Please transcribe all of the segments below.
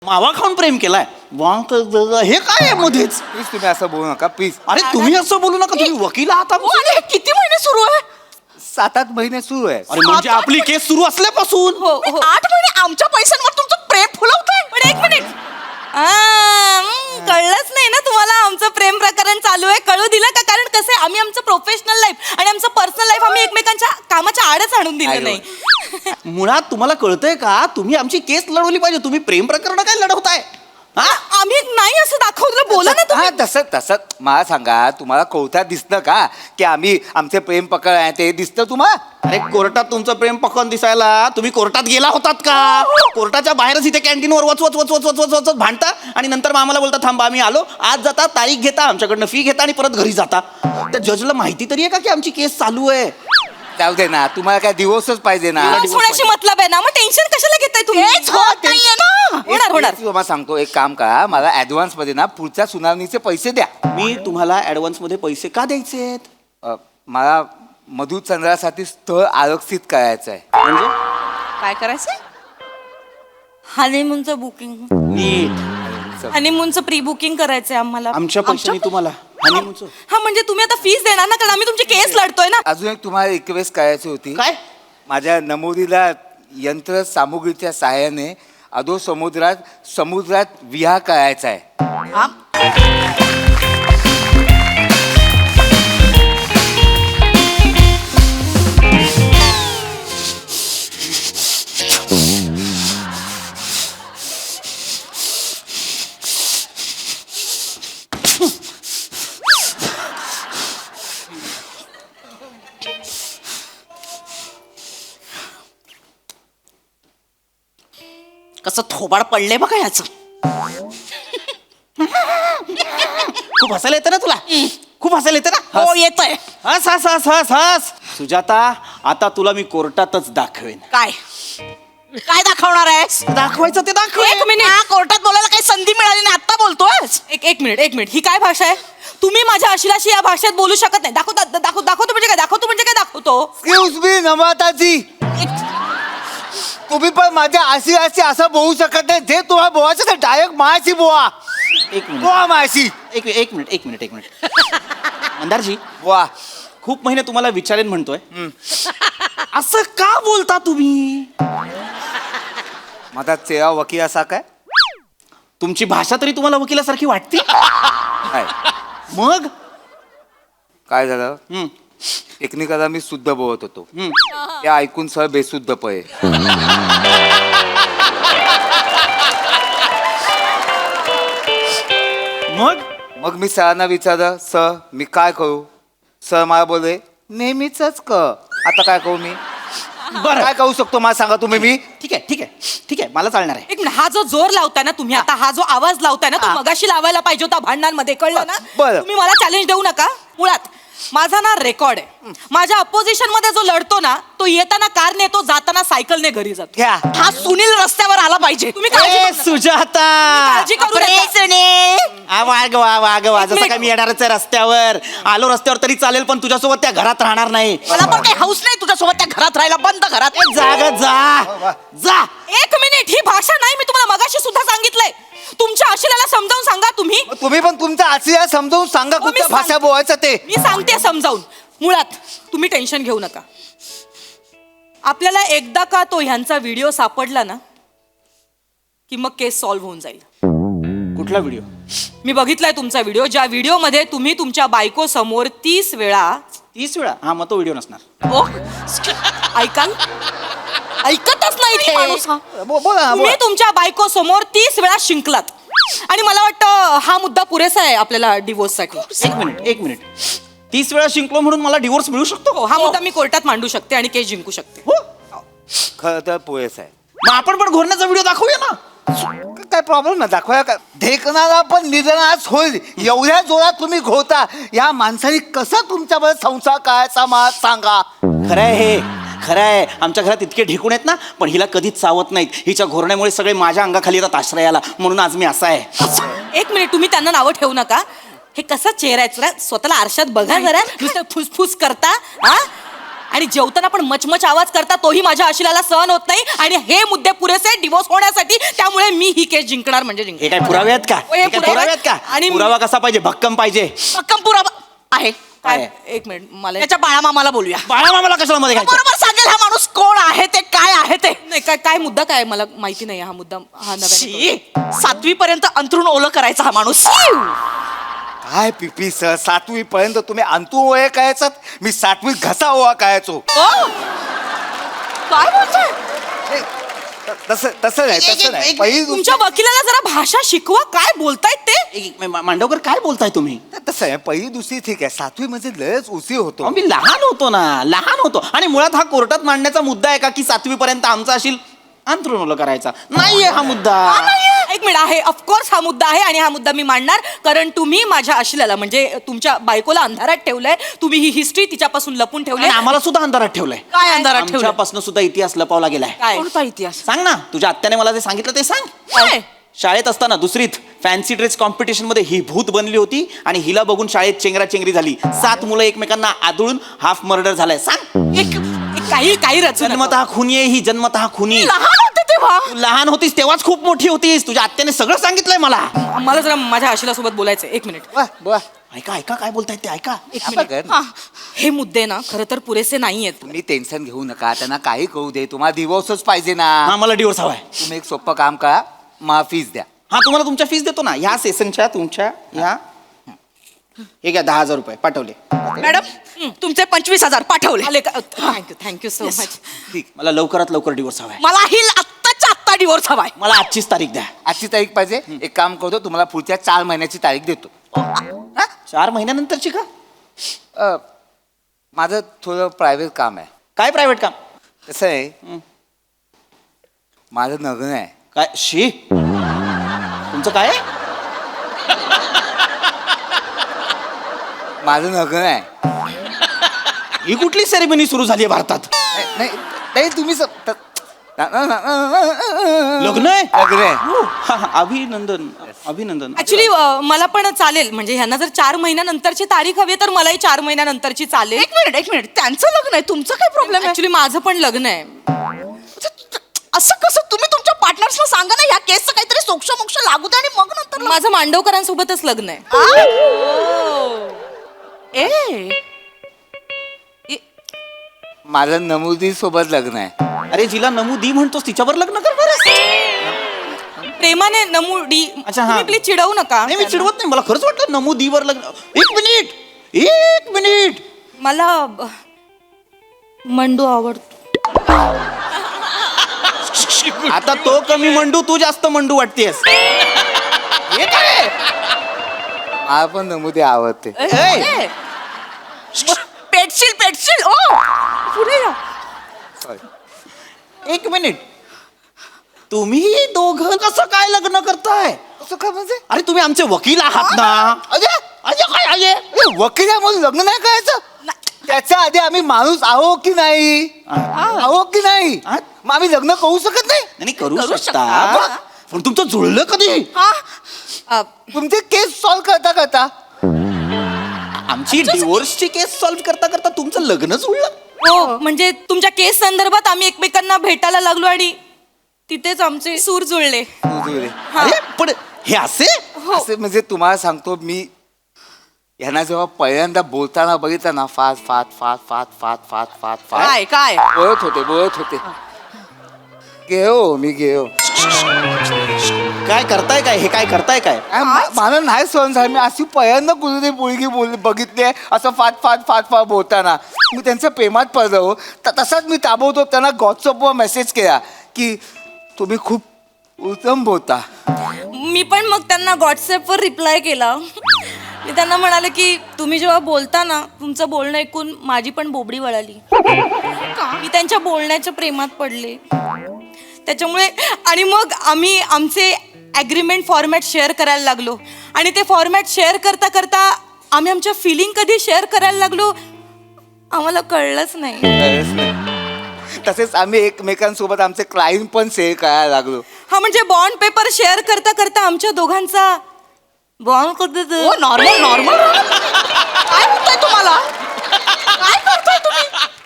मावा खाऊन प्रेम केलाय हे काय आहे मध्येच? प्लीज तुम्ही असं बोलू नका प्लीज. अरे तुम्ही असं बोलू नका, तुम्ही वकील आहात आमचे. आणि हे किती महिने सुरू आहे? 7-8 महिने सुरू आहे. अरे म्हणजे आपली केस सुरू असल्यापासून. हो 8 महिने आमच्या पैशांवर तुमचं प्रेम फुलवतंय. पण एक मिनिट कळलंच नाही ना तुम्हाला आमचं प्रेम प्रकरण चालू आहे. कळू दिलं का? कारण कसं आहे, आम्ही आमचं प्रोफेशनल लाईफ आणि आमचं पर्सनल लाईफ आम्ही एकमेकांच्या कामाच्या आडच आणून दिलं नाही. मुळात तुम्हाला कळतंय का, तुम्ही आमची केस लढवली पाहिजे. तुम्ही प्रेम प्रकरण काय लढवताय? आम्ही नाही असं दाखवलं. बोला ना तुम्ही. तसं तसं मला सांगा, तुम्हाला कोर्टात दिसतं का की आम्ही आमचे प्रेम प्रकरण आहे ते दिसतं तुम्हाला? अरे कोर्टात तुमचं प्रेम प्रकरण दिसायला तुम्ही कोर्टात गेला होतात का? कोर्टाच्या बाहेरच इथे कॅन्टीनवर वच वच वच वच वच वच वच भांडता आणि नंतर मग आम्हाला बोलता थांबा आम्ही आलो. आज जाता, तारीख घेता, आमच्याकडनं फी घेता आणि परत घरी जाता. त्या जजला माहिती तरी आहे का की आमची केस चालू आहे? जाऊ दे ना, तुम्हाला काय दिवसच पाहिजे ना. दिवस होण्याशी मतलब आहे ना, मग टेन्शन कशाला घेताय तुम्ही? होणार. तुम्हाला सांगतो, एक काम करा, मला ऍडव्हान्स मध्ये ना पुढच्या सुनावणीचे पैसे द्या. मी तुम्हाला ऍडव्हान्स मध्ये पैसे का द्यायचे? मला मधुचंद्रासाठी स्थळ आरक्षित करायचं आहे. म्हणजे काय करायचं? हनीमूनचं बुकिंग. नीट हनीमूनचं प्री बुकिंग करायचंय आम्हाला. आमच्या पैशाने तुम्हाला हनीमूनचं. हा म्हणजे तुम्ही आता फीस देणार ना, कारण आम्ही तुमची केस लढतोय ना. अजून एक तुम्हाला रिक्वेस्ट करायची होती. काय? माझ्या नमोरीला यंत्र सामुग्रीच्या सहाय्याने अधो समुद्रात विहार करायचा आहे. हा? कसं थोबाड पडले बघा याचं. खूप हसायला येतं ना तुला? खूप हसायला येतं ना? हो येतंय. हस हस हस हस हस. सुजाता, आता तुला मी कोर्टातच दाखवेन. काय काय दाखवणार आहेस? दाखवायचं ते दाखव. एक मिनिट. कोर्टात बोलायला काही संधी मिळाली नाही, आता बोलतोय. एक मिनिट ही काय भाषा आहे? तुम्ही माझ्या अशिलाशी या भाषेत बोलू शकत नाही. दाखवतो म्हणजे काय? दाखवतो. एक्सक्यूज मी नम्रताजी, तुम्ही पण माझ्या अशी असं बोलू शकत नाही. जे तुम्हाला बोलायचं ते डायरेक्ट मायाशी बोला. एक मिनिट बोला मायाशी. एक मिनिट मंदारजी, वा, खूप महिने तुम्हाला विचारेन म्हणतोय. असं का बोलता तुम्ही? माझा चेहरा वकील असा काय? तुमची भाषा तरी तुम्हाला वकिलासारखी वाटते? काय मग काय झालं? टेक्निकला मी शुद्ध बोलत होतो, ते ऐकून सर बेशुद्ध पळे. मग मी सरांना विचारलं, सर मी काय करू? सर मला बोलले नेहमीच कर. आता काय करू मी? बरं, काय करू शकतो मला सांगा तुम्ही. मी ठीक आहे मला चालणार आहे. एक मिनिट, हा जो जोर लावताय ना तुम्ही आता, हा जो आवाज लावताय ना, तो मगाशी लावायला पाहिजे होता भांडणांमध्ये, कळलं ना? बरं. तुम्ही मला चॅलेंज देऊ नका. मुळात माझा ना रेकॉर्ड आहे. माझ्या अपोजिशन मध्ये जो लढतो ना, तो येताना कार नेतो, जाताना सायकलने घरी जातो. घ्या. हा सुनील रस्त्यावर आला पाहिजे. तुम्ही काळजी करू नका. सुजाता, काळजी करू नका. वागवा जसं काय मी येणारच आहे रस्त्यावर. आलो रस्त्यावर तरी चालेल, पण तुझ्यासोबत त्या घरात राहणार नाही. मला पण काही हौस नाही तुझ्यासोबत त्या घरात राहायला. बंद घरात. जा. एक मिनिट, ही भाषा नाही. मी तुम्हाला मगाशी सुद्धा सांगितलंय. तुमच्या अशिलाला समजावून सांगा तुम्ही. तुम्ही पण तुमच्या आशिया समजावून सांगा हो, मी कुठल्या भाषा सांगते. बोलायचं ते. मी सांगते समजावून. मुळात तुम्ही टेन्शन घेऊ नका. आपल्याला एकदा का तो ह्यांचा व्हिडिओ सापडला ना, की मग केस सॉल्व्ह होऊन जाईल. कुठला व्हिडिओ? मी बघितलाय तुमचा व्हिडिओ, ज्या व्हिडिओ मध्ये तुम्ही तुमच्या बायको समोर 30 वेळा. 30 वेळा? हा, मग तो व्हिडिओ नसणार. ओ ऐकाल, ऐकतच नाही ती माणूस हा. बोला ना, तुम्ही बोला. तुमच्या बायको समोर 30 वेळा शिंकलात. आणि मला वाटतं हा मुद्दा पुरेसा आहे आपल्याला डिवोर्ससाठी. एक मिनिट 30 वेळा शिंकलो म्हणून मला डिवोर्स मिळू शकतो? हो, हा मुद्दा मी कोर्टात मांडू शकते आणि केस जिंकू शकते. हो. खरं तर पोहेस आहे. मग आपण पण घोरण्याचा व्हिडिओ दाखवूया ना. काय प्रॉब्लेम ना, दाखवूया का? ढेकणारा पण निधनाच होईल. एवढ्या जोरात तुम्ही घोता, या माणसाने कसा तुमच्यामध्ये संसार करायचा मला सांगा. खरं आहे आमच्या घरात इतके ढेकून आहेत ना, पण हिला कधीच चावत नाहीत. हिच्या घोरण्यामुळे सगळे माझ्या अंगाखाली येतात आश्रयाला, म्हणून आज मी असा आहे. एक मिनिट, तुम्ही त्यांना नावं ठेवू नका. हे कसा चेहरा आहे? स्वतःला आरशात बघा जरा. नुसतं फुसफुस करता. हा आणि जेवताना पण मचमच आवाज करता तोही माझ्या आशिलाला सहन होत नाही आणि हे मुद्दे पुरेसे डिवोर्स होण्यासाठी, त्यामुळे मी ही केस जिंकणार म्हणजे हे जिंकणार. काय पुरावे आहेत का? हे हे काय पुरावे आहेत का? आणि पुरावा कसा पाहिजे? भक्कम पाहिजे. भक्कम पुरावा आहे. काय एक मिनिट मला त्याच्या बाळामामाला बोलूया. बाळा मामाला कशाला मध्ये घ्यायचं? बरोबर सांगेल हा माणूस कोण आहे ते, काय आहे ते. नाही काय काय मुद्दा काय मला माहिती नाही हा मुद्दा हा नव्याने शी, 7वी पर्यंत अंथरूण ओलं करायचा हा माणूस. काय पिपी सर, 7वी पर्यंत तुम्ही अंतू ओळे कायचात, मी 7वी घसा ओवा कायचो. काय बोलतोय? नाही, तसं तसं नाही, तसं नाही. पहिली तुमच्या वकिलाला जरा भाषा शिकवा, काय बोलतायत ते. मांडवकर काय बोलताय तुम्ही? तसं आहे, पहिली दुसरी ठीक आहे, 7वी मध्ये लयच उशी होतो. मी लहान होतो ना, लहान होतो. आणि मुळात हा कोर्टात मांडण्याचा मुद्दा आहे का की 7वी पर्यंत आमचा असेल अंथरूण ओलं करायचा? नाहीये हा मुद्दा. एक मिनिट आहे, ऑफकोर्स हा मुद्दा आहे आणि हा मुद्दा मी मांडणार, कारण तुम्ही माझ्या आशिलाला म्हणजे तुमच्या बायकोला अंधारात ठेवलंय. तुम्ही ही हिस्ट्री तिच्यापासून लपून ठेवली. आणि आम्हाला सुद्धा अंधारात ठेवलंय. काय अंधारात ठेवलं? आमच्यापासून सुद्धा इतिहास लपवला गेलाय. काय? कोणता इतिहास? सांग ना, तुझ्या आत्याने मला जे सांगितलं ते सांग. काय? शाळेत असताना दुसरीत फॅन्सी ड्रेस कॉम्पिटिशन मध्ये ही भूत बनली होती आणि हिला बघून शाळेत चेंगराचेंगरी झाली. 7 मुलं एकमेकांना आदळून हाफ मर्डर झालाय. सांग. काही काही रचना जन्मतः खुनी आहे ही, जन्मतः खुनी. लहान होते तेव्हा. तू लहान होतीस तेव्हाच खूप मोठी होतीस. तुझ्या आत्याने सगळं सांगितलंय मला. मला जरा माझ्या आशिला सोबत बोलायचं. एक मिनिट. वा, वा. ऐका ऐका काय बोलतायत ते ऐका. एक आता मिनिट. कर. हा. हे मुद्दे ना खरं तर पुरेसे नाहीयेत. तुम्ही टेन्शन घेऊ नका, त्यांना काही करू दे, तुम्हाला डिवोर्सच पाहिजे ना. हा मला डिवोर्स हवाय. तुम्ही एक सोपं काम करा, माफीच द्या. हा तुम्हाला तुमच्या फीस देतो ना ह्या सेशनच्या तुमच्या ह्या. हे घ्या 10,000 रुपये पाठवले. मॅडम तुमचे 25,000 पाठवले. Thank you so much. ठीक, मला लवकरात लवकर डिवोर्स हवाय. मला ही आत्ताच्या आत्ता डिवोर्स हवाय. मला आजचीच तारीख द्या. आजची तारीख पाहिजे. एक काम करतो, तुम्हाला पुढच्या 4 महिन्याची तारीख देतो. 4 महिन्यानंतरची का? माझं थोडं प्रायव्हेट काम आहे. काय प्रायव्हेट काम? कसं आहे, माझं लग्न आहे. काय शी तुमचं काय आहे? माझं लग्न आहे. ही कुठली सेरेमनी सुरू झाली आहे भारतात? नाही नाही, तुम्ही लग्न आहे? लग्न आहे. हा, हा, अभिनंदन अभिनंदन. ऍक्च्युली मला पण चालेल, म्हणजे ह्यांना जर 4 महिन्यानंतरची तारीख हवी तर मलाही 4 महिन्यानंतरची चालेल. एक मिनिट त्यांचं लग्न आहे, तुमचं काय प्रॉब्लेम आहे? ऍक्च्युली माझं पण लग्न आहे. असं कसं? तुम्ही तुमच्या पार्टनर्सला सांगा ना, या केसचं काहीतरी सोक्ष मोक्ष लागू द्या आणि मग नंतर माझं मांडवकरांसोबतच लग्न आहे. माझं नमुदी सोबत लग्न आहे. अरे जिला नमूदी म्हणतोस तिच्यावर लग्न करणार आहेस? प्रेमाने नमुडी. अच्छा, हा. तुम्ही प्लीज चिडवू नका. नाही मी चिडवत नाही, मला खरंच वाटलं नमूदीवर लग्न. एक मिनिट. मला मंडू आवडतो. आता तो कमी मंडू, तू जास्त मंडू वाटतेस. हे काय? मला पण नमुदी आवडते. ए, पेटशील ओ पुढे या. Sorry. एक मिनिट. तुम्ही दोघं कसं काय लग्न करताय? असं काय म्हणजे? अरे तुम्ही आमचे वकील आहात ना. अरे अरे काय आहे? वकील आहे म्हणून लग्न नाही करायचं? त्याच्या आधी आम्ही माणूस आहो की नाही? आहो की नाही? हा? मग आम्ही लग्न करू शकत नाही? नाही करू करू शकता शकता. पण तुमचं जुळलं कधी? अ, तुमचे केस सॉल्व्ह करता करता. आमची डिवोर्सची केस सॉल्व्ह करता करता तुमचं लग्न जुळलं? हो, म्हणजे तुमच्या केस संदर्भात आम्ही एकमेकांना भेटायला लागलो आणि तिथेच आमचे सूर जुळले. जुळले. अरे पण हे असे? असं म्हणजे तुम्हाला सांगतो मी, ह्यांना जेव्हा पहिल्यांदा बोलताना बघितलं ना, फात फात फात फात फात फात फात फात काय बोलत होते. मी घेऊ काय करताय काय? हे काय करताय काय? मला नाही सहन झालं. मी अशी पहिल्यांदा कुठे मुलगी बघितली आहे असं फात फात फात फात बोलताना. मी त्यांच्या प्रेमात पडलो. तसाच मी ताबडतोब त्यांना व्हॉट्सअपवर मेसेज केला की तुम्ही खूप उत्तम बोलता. मी पण मग त्यांना व्हॉट्सअपवर रिप्लाय केला. मी त्यांना म्हणाले की तुम्ही जेव्हा बोलता ना, तुमचं बोलणं ऐकून माझी पण बोबडी वळाली. मी त्यांच्या बोलण्याच्या प्रेमात पडले त्याच्यामुळे. आणि मग आम्ही आमचे ॲग्रीमेंट फॉर्मॅट शेअर करायला लागलो आणि ते फॉर्मॅट शेअर करता करता आम्ही आमच्या फिलिंग कधी शेअर करायला लागलो आम्हाला कळलंच नाही. तसेच आम्ही एकमेकांसोबत आमचे क्लाइंट पण शेअर करायला लागलो. हा, म्हणजे बॉन्ड पेपर शेअर करता करता आमच्या दोघांचा बॉन्ड करत. नॉर्मल काय होतंय तुम्हाला? काय करताय तुम्ही?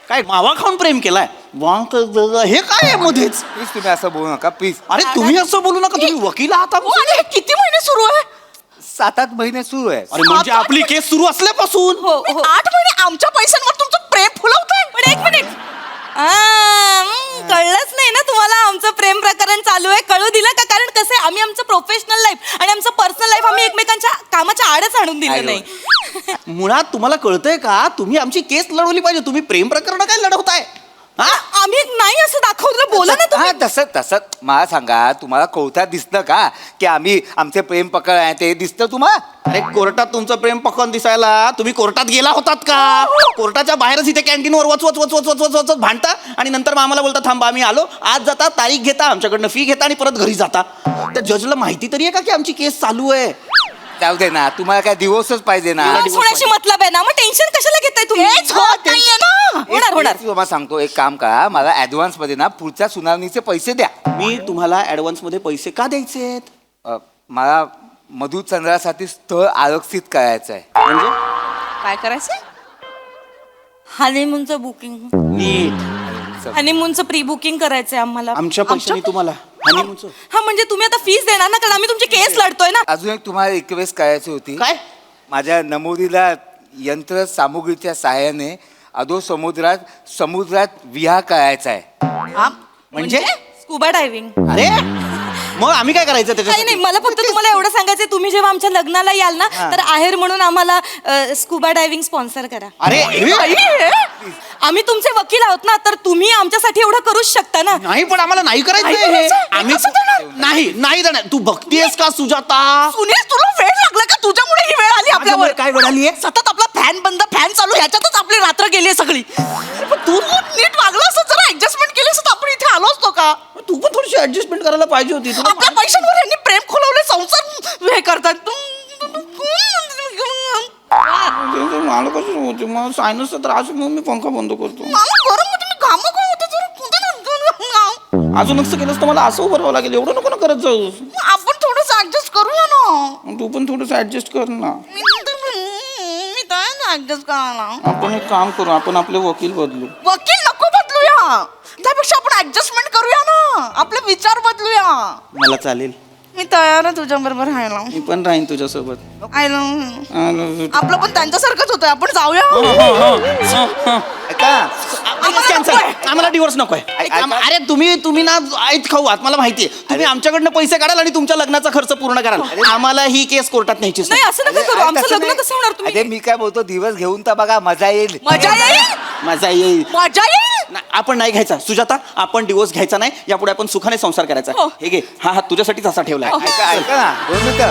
काय मावा खाऊन प्रेम केलाय हे काय आहे मध्येच? प्लीज तुम्ही असं बोलू नका प्लीज. अरे तुम्ही असं बोलू नका, तुम्ही वकील आहात हो, आणि हे किती महिने सुरू आहे? 7-8 महिने सुरू आहे. अरे म्हणजे आपली केस सुरू असल्यापासून. हो 8 महिने आमच्या पैशांवर तुमचं प्रेम फुलवतंय. पण एक मिनिट कळलंच नाही ना तुम्हाला आमचं प्रेम प्रकरण चालू आहे? कळू दिलं का? कारण कसं आहे, आम्ही आमचं प्रोफेशनल लाईफ आणि आमचं पर्सनल लाईफ आम्ही एकमेकांच्या कामाच्या आडच आणून दिलं नाही. मुळात तुम्हाला कळतंय का, तुम्ही आमची केस लढवली पाहिजे. तुम्ही प्रेम प्रकरण काय लढवताय? हा? आम्ही नाही असं दाखवलं. बोला ना तुम्ही. तसं मला सांगा, तुम्हाला कोर्टात दिसतं का की आम्ही आमचे प्रेम प्रकरण आहे ते दिसतं तुम्हाला? अरे कोर्टात तुमचं प्रेम प्रकरण दिसायला तुम्ही कोर्टात गेला होतात का? कोर्टाच्या बाहेरच इथे कॅन्टीनवर वच वच वच वच वच वच वच भांडता आणि नंतर मग आम्हाला बोलता थांबा आम्ही आलो. आज जाता, तारीख घेता, आमच्याकडनं फी घेता आणि परत घरी जाता. त्या जजला माहिती तरी आहे का की आमची केस चालू आहे? जाऊ दे ना, तुम्हाला काय दिवसच पाहिजे ना. दिवस होण्याशी मतलब आहे ना, मग टेन्शन कशाला घेताय तुम्ही? हेच होत नाहीये ना. होणार. तुम्हाला सांगतो, एक काम करा, मला ऍडव्हान्स मध्ये ना पुढच्या सुनावणीचे पैसे द्या. मी तुम्हाला ऍडव्हान्स मध्ये पैसे का द्यायचे? मला मधुचंद्रासाठी स्थळ आरक्षित करायचं आहे. म्हणजे काय करायचंय? हनीमूनचं बुकिंग, नीट हनीमूनचं प्री बुकिंग करायचंय आम्हाला. आमच्या पैशाने तुम्हाला हनीमूनचं. हा म्हणजे तुम्ही आता फीस देणार ना, कारण आम्ही तुमची केस लढतोय ना. अजून एक तुम्हाला रिक्वेस्ट करायची होती. काय? माझ्या नमोरीला यंत्र सामुग्रीच्या सहाय्याने अधो समुद्रात विहार करायचा आहे. म्हणजे स्कुबा डायव्हिंग. अरे मग आम्ही काय करायचं काही त्याच्यासाठी? नाही, मला फक्त तुम्हाला एवढं सांगायचं, तुम्ही जेव्हा आमच्या लग्नाला याल ना, तर आहेर म्हणून आम्हाला स्कुबा डायव्हिंग स्पॉन्सर करा. अरे हे? आम्ही तुमचे वकील आहोत ना, तर तुम्ही आमच्यासाठी एवढं करूच शकता ना. नाही पण आम्हाला नाही करायचं नाही हे. करायचं? आम्ही कसं देणार? नाही देणार. तू बघतीयस का सुजाता? सुनील, तुला वेळ लागला का? तुझ्यामुळे ही वेळ आली आपल्यावर. माझ्यामुळे काय वेळ आलीये? सतत आपला फॅन बंद, फॅन चालू, ह्याच्यातच आपली रात्र गेली सगळी. पण तू नीट वागला असत, जरा ऍडजस्टमेंट केली असत, आपण इथे आलो असतो का? तू पण थोडीशी ऍडजस्टमेंट करायला पाहिजे होती. तुला आपल्या पैशांवर यांनी प्रेम खोलवले, संसार हे करतात. मला कसं होते, मला सायनसचा त्रास, मग मी पंखा बंद करतो. मला गरम होते, मी घाम होते, जरा कुठे अजून असं केलंस तर मला असं उभं राहावं लागेल. एवढं नको ना करत जाऊ. आपण थोडस ऍडजस्ट करूया ना. तू पण थोडंसं ऍडजस्ट कर ना. मी काय ऍडजस्ट करायला? आपण एक काम करू, आपण आपले वकील बदलू. वकील नको बदलूया, त्यापेक्षा आपण ऍडजस्टमेंट करूया ना, आपले विचार बदलूया. मला चालेल. मी तयार आहे तुझ्या बरोबर राहायला. मी पण राहीन तुझ्यासोबत. I know. आपलं पण त्यांच्यासारखंच होतं, आपण जाऊया. ऐका, कॅन्सल. आम्हाला डिवोर्स नकोय. अरे तुम्ही ना ऐत खाऊ आहात, मला माहितीये. तुम्ही आमच्याकडनं पैसे काढाल आणि तुमच्या लग्नाचा खर्च पूर्ण कराल. आम्हाला ही केस कोर्टात न्यायचीच नाही, नाही. असं नका करू. आमचं लग्न कसं होणार? अरे तुम्ही मी काय बोलतो, दिवस घेऊन तर बघा, मजा येईल. मजा येईल, मजा येईल. मजा येईल. नाही, आपण नाही घ्यायचा सुजाता. आपण डिवोर्स घ्यायचा नाही. यापुढे आपण सुखाने संसार करायचा. हो. हे घे, हा हात तुझ्यासाठीच असा ठेवलाय. ऐका ना, 2 मिनिटं.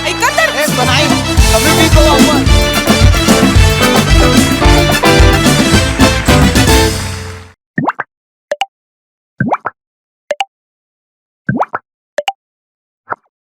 ऐका तर. नाही. कम्युनिटी